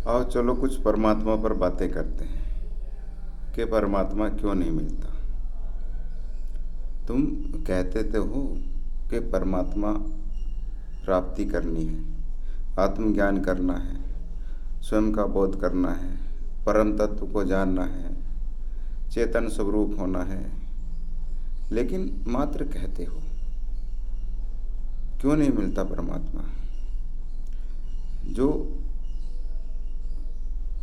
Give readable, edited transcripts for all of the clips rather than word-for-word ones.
आओ चलो कुछ परमात्मा पर बातें करते हैं कि परमात्मा क्यों नहीं मिलता। तुम कहते तो हो कि परमात्मा प्राप्ति करनी है, आत्मज्ञान करना है, स्वयं का बोध करना है, परम तत्व को जानना है, चेतन स्वरूप होना है, लेकिन मात्र कहते हो। क्यों नहीं मिलता परमात्मा? जो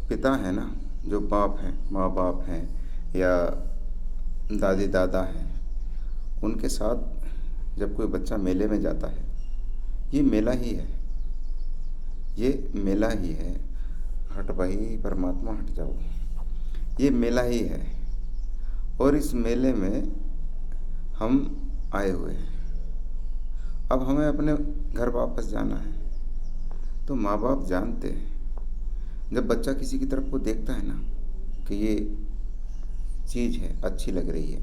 पिता है ना, जो बाप हैं, माँ बाप हैं या दादी दादा हैं, उनके साथ जब कोई बच्चा मेले में जाता है, ये मेला ही है, ये मेला ही है। हट भाई परमात्मा हट जाओ, ये मेला ही है। और इस मेले में हम आए हुए हैं। अब हमें अपने घर वापस जाना है। तो माँ बाप जानते हैं, जब बच्चा किसी की तरफ को देखता है ना कि ये चीज़ है, अच्छी लग रही है,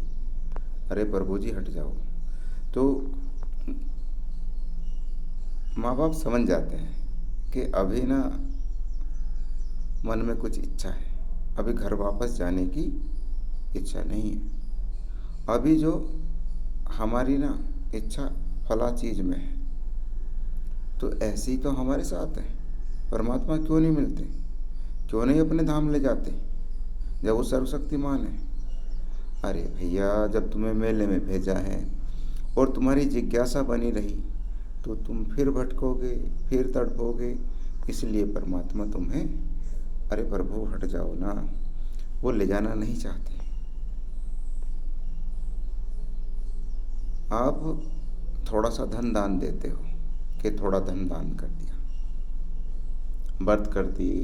अरे प्रभु जी हट जाओ, तो माँ बाप समझ जाते हैं कि अभी ना मन में कुछ इच्छा है, अभी घर वापस जाने की इच्छा नहीं है। अभी जो हमारी ना इच्छा फला चीज़ में है। तो ऐसे ही तो हमारे साथ है। परमात्मा क्यों नहीं मिलते? क्यों नहीं अपने धाम ले जाते जब वो सर्वशक्तिमान है? अरे भैया, जब तुम्हें मेले में भेजा है और तुम्हारी जिज्ञासा बनी रही तो तुम फिर भटकोगे, फिर तड़पोगे। इसलिए परमात्मा तुम्हें, अरे प्रभु हट जाओ ना, वो ले जाना नहीं चाहते। आप थोड़ा सा धन दान देते हो कि थोड़ा धन दान कर दिया, व्रत कर दिए,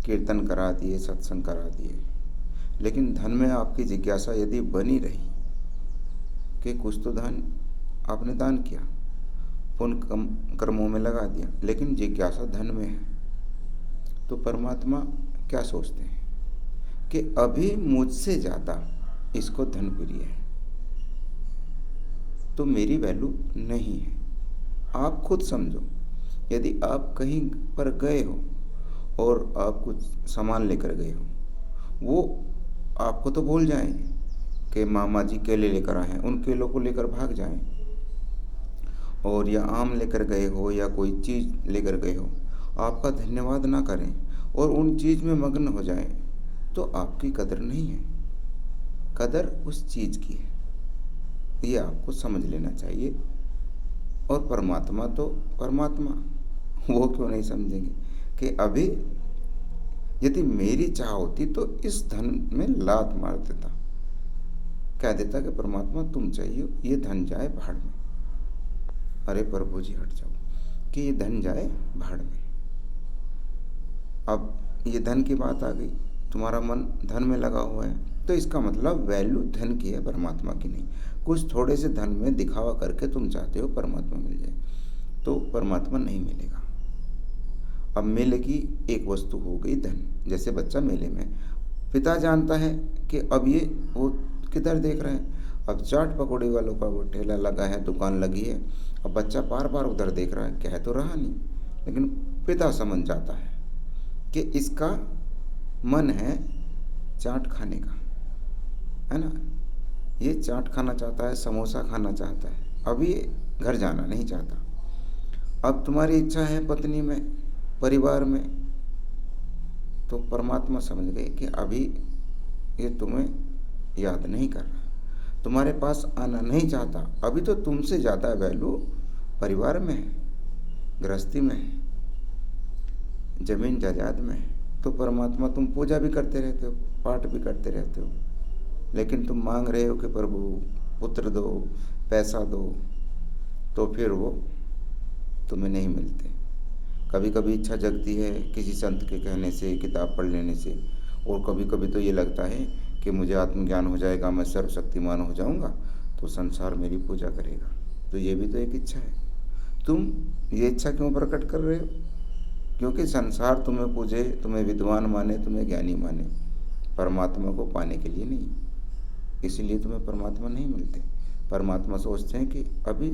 कीर्तन करा दिए, सत्संग करा दिए, लेकिन धन में आपकी जिज्ञासा यदि बनी रही कि कुछ तो धन आपने दान किया, पुण्य कर्मों में लगा दिया, लेकिन जिज्ञासा धन में है, तो परमात्मा क्या सोचते हैं कि अभी मुझसे ज़्यादा इसको धन प्रिय है, तो मेरी वैल्यू नहीं है। आप खुद समझो, यदि आप कहीं पर गए हो और आप कुछ सामान लेकर गए हो, वो आपको तो भूल जाएं कि मामा जी केले लेकर आए हैं, उन केलों को लेकर भाग जाएं। और या आम लेकर गए हो या कोई चीज़ लेकर गए हो, आपका धन्यवाद ना करें और उन चीज़ में मग्न हो जाएं, तो आपकी कदर नहीं है। कदर उस चीज़ की है, ये आपको समझ लेना चाहिए। और परमात्मा तो परमात्मा, वो क्यों नहीं समझेंगे कि अभी यदि मेरी चाह होती तो इस धन में लात मार देता, कह देता कि परमात्मा तुम चाहिए, ये धन जाए भाड़ में। अरे प्रभु जी हट जाओ कि ये धन जाए भाड़ में। अब ये धन की बात आ गई, तुम्हारा मन धन में लगा हुआ है, तो इसका मतलब वैल्यू धन की है, परमात्मा की नहीं। कुछ थोड़े से धन में दिखावा करके तुम चाहते हो परमात्मा मिल जाए, तो परमात्मा नहीं मिलेगा। अब मेले की एक वस्तु हो गई धन। जैसे बच्चा मेले में, पिता जानता है कि अब ये वो किधर देख रहे हैं, अब चाट पकौड़े वालों का वो ठेला लगा है, दुकान लगी है, अब बच्चा बार बार उधर देख रहा है, कह तो रहा नहीं, लेकिन पिता समझ जाता है कि इसका मन है चाट खाने का, है ना, ये चाट खाना चाहता है, समोसा खाना चाहता है, अब ये घर जाना नहीं चाहता। अब तुम्हारी इच्छा है पत्नी में, परिवार में, तो परमात्मा समझ गए कि अभी ये तुम्हें याद नहीं कर रहा, तुम्हारे पास आना नहीं चाहता, अभी तो तुमसे ज़्यादा वैल्यू परिवार में है, गृहस्थी में है, जमीन जायदाद में है। तो परमात्मा, तुम पूजा भी करते रहते हो, पाठ भी करते रहते हो, लेकिन तुम मांग रहे हो कि प्रभु पुत्र दो, पैसा दो, तो फिर वो तुम्हें नहीं मिलते। कभी कभी इच्छा जगती है किसी संत के कहने से, किताब पढ़ लेने से, और कभी कभी तो ये लगता है कि मुझे आत्मज्ञान हो जाएगा, मैं सर्वशक्तिमान हो जाऊंगा, तो संसार मेरी पूजा करेगा। तो ये भी तो एक इच्छा है। तुम ये इच्छा क्यों प्रकट कर रहे हो? क्योंकि संसार तुम्हें पूजे, तुम्हें विद्वान माने, तुम्हें ज्ञानी माने, परमात्मा को पाने के लिए नहीं। इसलिए तुम्हें परमात्मा नहीं मिलते। परमात्मा सोचते हैं कि अभी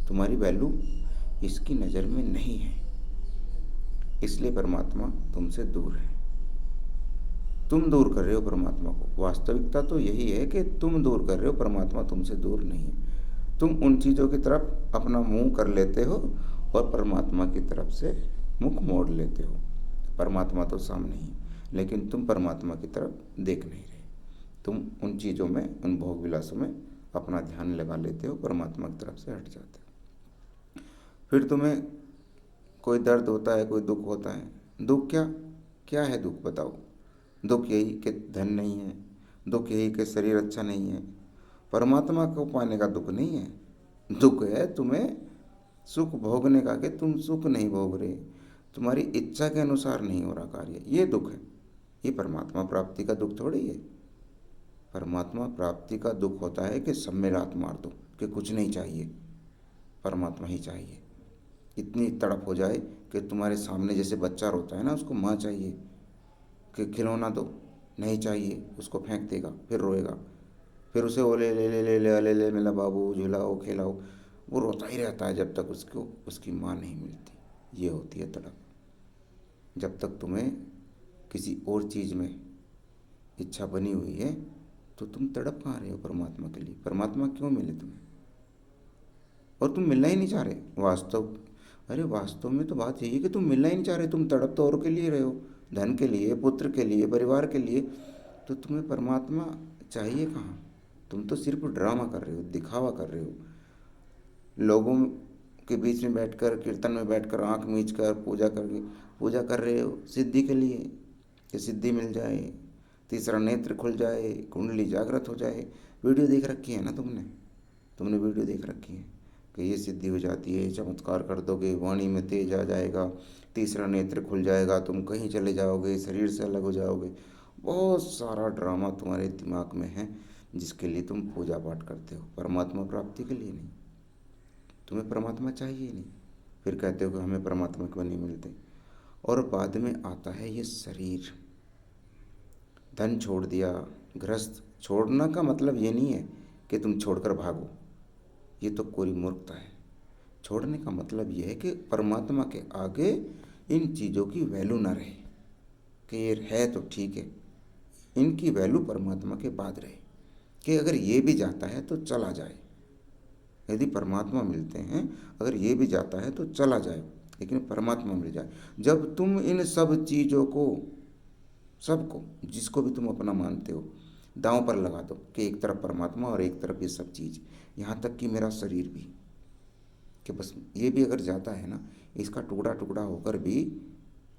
तुम्हारी वैल्यू इसकी नज़र में नहीं है, इसलिए परमात्मा तुमसे दूर है। तुम दूर कर रहे हो परमात्मा को। वास्तविकता तो यही है कि तुम दूर कर रहे हो, परमात्मा तुमसे दूर नहीं है। तुम उन चीज़ों की तरफ अपना मुंह कर लेते हो और परमात्मा की तरफ से मुख मोड़ लेते हो। परमात्मा तो सामने ही, लेकिन तुम परमात्मा की तरफ देख नहीं रहे। तुम उन चीज़ों में, उन भोग विलासों में अपना ध्यान लगा लेते हो, परमात्मा की तरफ से हट जाते हो। फिर तुम्हें कोई दर्द होता है, कोई दुख होता है। दुख क्या क्या है? दुख बताओ। दुख यही कि धन नहीं है, दुख यही कि शरीर अच्छा नहीं है। परमात्मा को पाने का दुख नहीं है। दुख है तुम्हें सुख भोगने का, कि तुम सुख नहीं भोग रहे, तुम्हारी इच्छा के अनुसार नहीं हो रहा कार्य, ये दुख है। ये परमात्मा प्राप्ति का दुख थोड़ी है। परमात्मा प्राप्ति का दुख होता है कि सब में लात मार दो, कि कुछ नहीं चाहिए, परमात्मा ही चाहिए। इतनी तड़प हो जाए कि तुम्हारे सामने जैसे बच्चा रोता है ना, उसको माँ चाहिए, कि खिलौना दो, नहीं चाहिए, उसको फेंक देगा, फिर रोएगा, फिर उसे ओ ले ले ले ले ले ले ले मेरा बाबू, झुलाओ खिलाओ, वो रोता ही रहता है जब तक उसको उसकी माँ नहीं मिलती। ये होती है तड़प। जब तक तुम्हें किसी और चीज़ में इच्छा बनी हुई है तो तुम तड़प कहाँ रहे हो परमात्मा के लिए? परमात्मा क्यों मिले तुम्हें? और तुम मिलना ही नहीं चाह रहे अरे वास्तव में तो बात यही है कि तुम मिलना ही नहीं चाह रहे। तुम तड़प तो और के लिए रहे हो, धन के लिए, पुत्र के लिए, परिवार के लिए। तो तुम्हें परमात्मा चाहिए कहाँ? तुम तो सिर्फ ड्रामा कर रहे हो, दिखावा कर रहे हो। लोगों के बीच में बैठकर, कीर्तन में बैठकर, आँख मीच कर पूजा कर रहे हो सिद्धि के लिए, कि सिद्धि मिल जाए, तीसरा नेत्र खुल जाए, कुंडली जागृत हो जाए। वीडियो देख रखी है ना तुमने वीडियो देख रखी है कि ये सिद्धि हो जाती है, चमत्कार कर दोगे, वाणी में तेज आ जाएगा, तीसरा नेत्र खुल जाएगा, तुम कहीं चले जाओगे, शरीर से अलग हो जाओगे। बहुत सारा ड्रामा तुम्हारे दिमाग में है जिसके लिए तुम पूजा पाठ करते हो, परमात्मा प्राप्ति के लिए नहीं। तुम्हें परमात्मा चाहिए नहीं, फिर कहते हो कि हमें परमात्मा क्यों नहीं मिलते। और बाद में आता है ये शरीर। धन छोड़ दिया, गृहस्थ छोड़ना का मतलब ये नहीं है कि तुम छोड़कर भागो, ये तो कोरी मूर्खता है। छोड़ने का मतलब यह है कि परमात्मा के आगे इन चीज़ों की वैल्यू ना रहे, कि ये है तो ठीक है, इनकी वैल्यू परमात्मा के बाद रहे, कि अगर ये भी जाता है तो चला जाए। यदि परमात्मा मिलते हैं, अगर ये भी जाता है तो चला जाए, लेकिन परमात्मा मिल जाए। जब तुम इन सब चीज़ों को, सबको, जिसको भी तुम अपना मानते हो, दांव पर लगा दो कि एक तरफ परमात्मा और एक तरफ ये सब चीज़, यहाँ तक कि मेरा शरीर भी, कि बस ये भी अगर जाता है ना, इसका टुकड़ा टुकड़ा होकर भी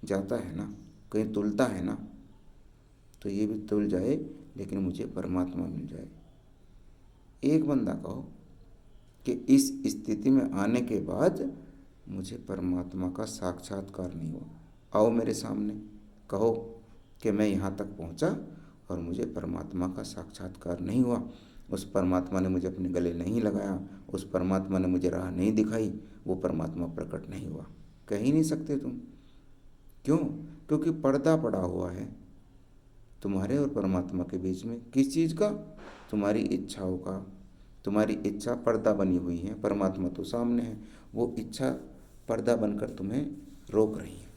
जाता है ना, कहीं तुलता है ना, तो ये भी तुल जाए, लेकिन मुझे परमात्मा मिल जाए। एक बंदा कहो कि इस स्थिति में आने के बाद मुझे परमात्मा का साक्षात्कार नहीं हुआ, आओ मेरे सामने, कहो कि मैं यहाँ तक पहुँचा और मुझे परमात्मा का साक्षात्कार नहीं हुआ, उस परमात्मा ने मुझे अपने गले नहीं लगाया, उस परमात्मा ने मुझे राह नहीं दिखाई, वो परमात्मा प्रकट नहीं हुआ। कह ही नहीं सकते तुम। क्यों? क्योंकि पर्दा पड़ा हुआ है तुम्हारे और परमात्मा के बीच में। किस चीज़ का? तुम्हारी इच्छाओं का। तुम्हारी इच्छा पर्दा बनी हुई है, परमात्मा तो सामने है। वो इच्छा पर्दा बनकर तुम्हें रोक रही है,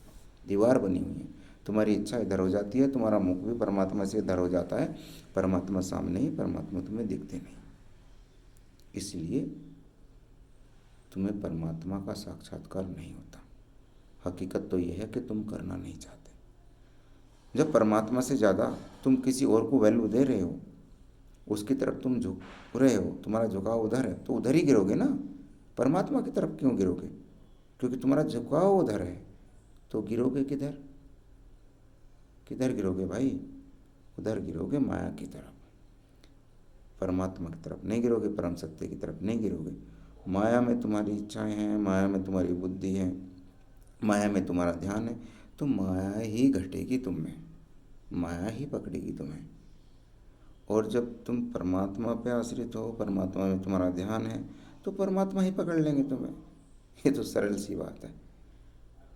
दीवार बनी हुई है। तुम्हारी इच्छा इधर हो जाती है, तुम्हारा मुख भी परमात्मा से इधर हो जाता है, परमात्मा सामने ही, परमात्मा तुम्हें दिखते नहीं। इसलिए तुम्हें परमात्मा का साक्षात्कार नहीं होता। हकीकत तो यह है कि तुम करना नहीं चाहते। जब परमात्मा से ज़्यादा तुम किसी और को वैल्यू दे रहे हो, उसकी तरफ तुम झुक रहे हो, तुम्हारा झुकाव उधर है, तो उधर ही गिरोगे ना। परमात्मा की तरफ क्यों गिरोगे? क्योंकि तुम्हारा झुकाव उधर है, तो गिरोगे किधर? किधर गिरोगे भाई? उधर गिरोगे माया की तरफ, परमात्मा की तरफ नहीं गिरोगे, परम सत्य की तरफ नहीं गिरोगे। माया में तुम्हारी इच्छाएं हैं, माया में तुम्हारी बुद्धि है, माया में तुम्हारा ध्यान है, तो माया ही घटेगी तुम में, माया ही पकड़ेगी तुम्हें। और जब तुम परमात्मा पे आश्रित हो, परमात्मा में तुम्हारा ध्यान है, तो परमात्मा ही पकड़ लेंगे तुम्हें। ये तो सरल सी बात है।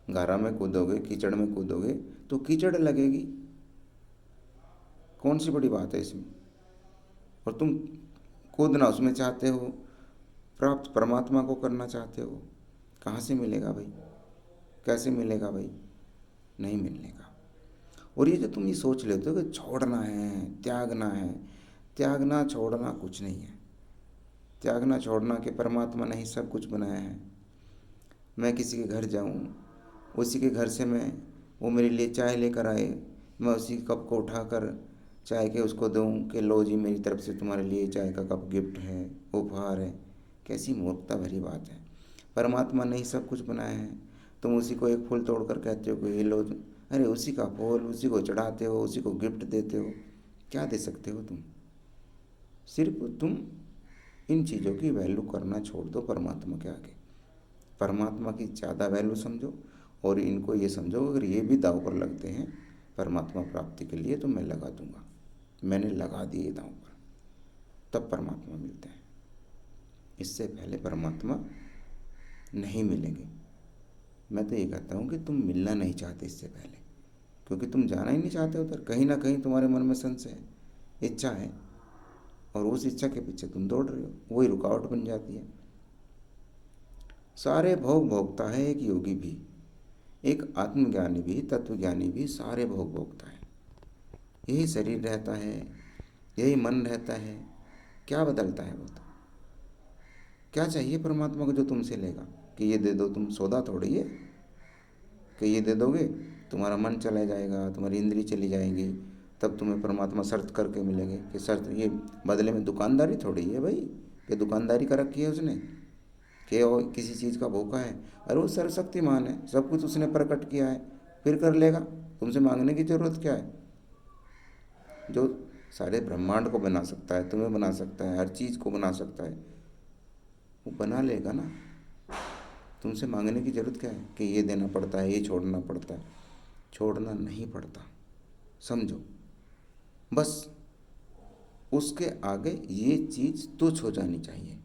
गारा में कूदोगे, कीचड़ में कूदोगे तो कीचड़ लगेगी, कौन सी बड़ी बात है इसमें? और तुम कूदना उसमें चाहते हो, प्राप्त परमात्मा को करना चाहते हो, कहाँ से मिलेगा भाई? कैसे मिलेगा भाई? नहीं मिलने का। और ये जो तुम ये सोच लेते हो कि छोड़ना है, त्यागना छोड़ना कुछ नहीं है। त्यागना छोड़ना कि परमात्मा ने ही सब कुछ बनाया है। मैं किसी के घर जाऊं, उसी के घर से वो मेरे लिए चाय लेकर आए, मैं उसी कप को उठाकर चाय के उसको दूं कि लो जी, मेरी तरफ से तुम्हारे लिए चाय का कप गिफ्ट है, उपहार है। कैसी मूर्खता भरी बात है। परमात्मा ने ही सब कुछ बनाया है, तुम उसी को एक फूल तोड़ कर कहते हो कि ये लो। अरे उसी का फूल उसी को चढ़ाते हो, उसी को गिफ्ट देते हो। क्या दे सकते हो तुम? सिर्फ तुम इन चीज़ों की वैल्यू करना छोड़ दो परमात्मा के आगे। परमात्मा की ज़्यादा वैल्यू समझो, और इनको ये समझो अगर ये भी दांव पर लगते हैं परमात्मा प्राप्ति के लिए तो मैं लगा दूंगा। मैंने लगा दिए दांव पर, तब परमात्मा मिलते हैं। इससे पहले परमात्मा नहीं मिलेंगे। मैं तो ये कहता हूँ कि तुम मिलना नहीं चाहते इससे पहले, क्योंकि तुम जाना ही नहीं चाहते उधर। कहीं ना कहीं तुम्हारे मन में संशय है, इच्छा है, और उस इच्छा के पीछे तुम दौड़ रहे हो, वही रुकावट बन जाती है। सारे भोग भोगता है एक योगी भी, एक आत्मज्ञानी भी, तत्वज्ञानी भी सारे भोग भोगता है। यही शरीर रहता है, यही मन रहता है। क्या बदलता है वो? तो क्या चाहिए परमात्मा को जो तुमसे लेगा? कि ये दे दो, तुम सौदा थोड़ी है कि ये दे दोगे तुम्हारा मन चला जाएगा, तुम्हारी इंद्री चली जाएंगी, तब तुम्हें परमात्मा शर्त करके मिलेंगे। कि शर्त ये बदले में दुकानदारी थोड़ी है भाई, कि दुकानदारी कर रखी है उसने कि वो किसी चीज़ का भूखा है। अरे वो सर्वशक्तिमान है, सब कुछ उसने प्रकट किया है, फिर कर लेगा। तुमसे मांगने की ज़रूरत क्या है? जो सारे ब्रह्मांड को बना सकता है, तुम्हें बना सकता है, हर चीज़ को बना सकता है, वो बना लेगा ना। तुमसे मांगने की ज़रूरत क्या है कि ये देना पड़ता है, ये छोड़ना पड़ता है? छोड़ना नहीं पड़ता, समझो। बस उसके आगे ये चीज़ तुच्छ हो जानी चाहिए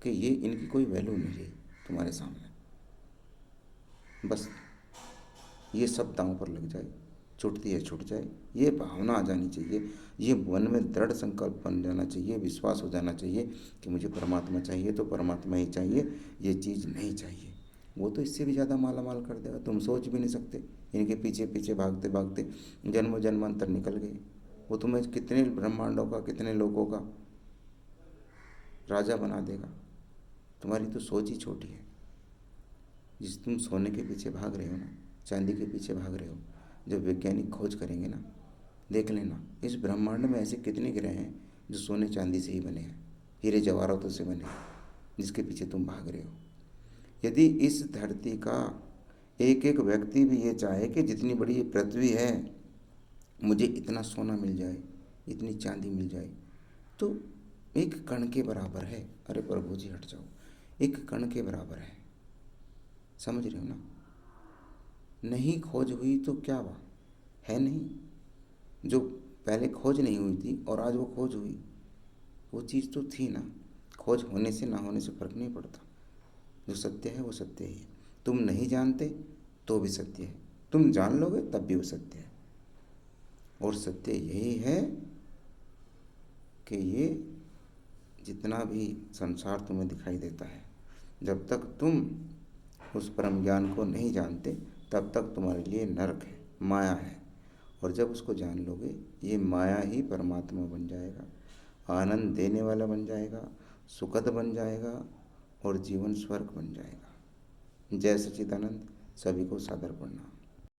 कि ये इनकी कोई वैल्यू नहीं रही तुम्हारे सामने। बस ये सब दांव पर लग जाए, छूटती है छूट जाए, ये भावना आ जानी चाहिए। ये मन में दृढ़ संकल्प बन जाना चाहिए, विश्वास हो जाना चाहिए कि मुझे परमात्मा चाहिए तो परमात्मा ही चाहिए, ये चीज़ नहीं चाहिए। वो तो इससे भी ज़्यादा माला माल कर देगा, तुम सोच भी नहीं सकते। इनके पीछे पीछे भागते भागते जन्म जन्मांतर निकल गए। वो तुम्हें कितने ब्रह्मांडों का, कितने लोगों का राजा बना देगा। तुम्हारी तो सोच ही छोटी है। जिस तुम सोने के पीछे भाग रहे हो ना, चांदी के पीछे भाग रहे हो, जब वैज्ञानिक खोज करेंगे ना, देख लेना इस ब्रह्मांड में ऐसे कितने ग्रह हैं जो सोने चांदी से ही बने हैं, हीरे जवाहरातों से बने हैं, जिसके पीछे तुम भाग रहे हो। यदि इस धरती का एक एक व्यक्ति भी ये चाहे कि जितनी बड़ी ये पृथ्वी है मुझे इतना सोना मिल जाए, इतनी चांदी मिल जाए, तो एक कण के बराबर है। अरे प्रभु जी हट जाओ, एक कण के बराबर है। समझ रहे हो ना? नहीं खोज हुई तो क्या हुआ? है नहीं। जो पहले खोज नहीं हुई थी और आज वो खोज हुई, वो चीज़ तो थी ना। खोज होने से ना होने से फर्क नहीं पड़ता। जो सत्य है वो सत्य ही है। तुम नहीं जानते तो भी सत्य है, तुम जान लोगे तब भी वो सत्य है। और सत्य यही है कि ये जितना भी संसार तुम्हें दिखाई देता है, जब तक तुम उस परम ज्ञान को नहीं जानते तब तक तुम्हारे लिए नरक है, माया है। और जब उसको जान लोगे, ये माया ही परमात्मा बन जाएगा, आनंद देने वाला बन जाएगा, सुखद बन जाएगा, और जीवन स्वर्ग बन जाएगा। जय सच्चिदानंद। सभी को सादर प्रणाम।